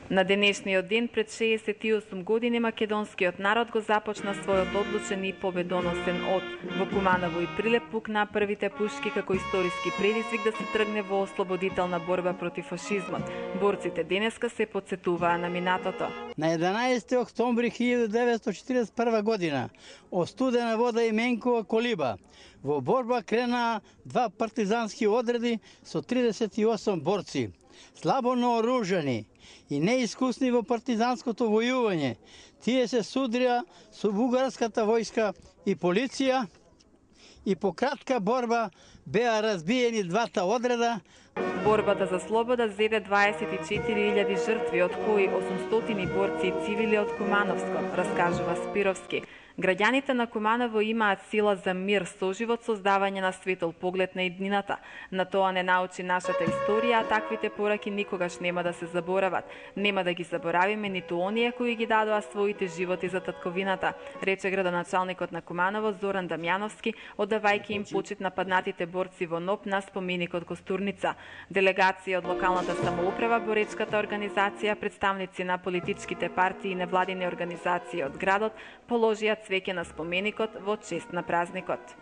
На денешниот ден пред 68 години македонскиот народ го започна својот одлучен и победоносен од. Во Куманово и Прилеп пукнаа првите пушки како историски предизвик да се тргне во ослободителна борба против фашизмот. Борците денеска се потсетуваа на минатото. На 11 октомври 1941 година од Студена вода и Менкова колиба во борба кренаа два партизански одреди со 38 борци, слабо наоружани и неискусни во партизанското војување. Тие се судрија со бугарската војска и полиција и по кратка борба беа разбиени двата одреда. Борбата за слобода зеде 24.000 жртви, од кои 800 борци и цивили од Кумановско, раскажува Спировски. Граѓаните на Куманово имаат сила за мир, соживот, создавање на светол поглед на иднината. На тоа не научи нашата историја, а таквите пораки никогаш нема да се заборават. Нема да ги заборавиме ниту оние кои ги дадоа своите животи за татковината, рече градоначалникот на Куманово Зоран Дамјановски, одавајќи им почит на паднатите борци во НОП на споменикот Костурница. Делегација од локалната самоуправа, боречката организација, представници на политичките партии и невладини организации од градот положија цвеќе на споменикот во чест на празникот.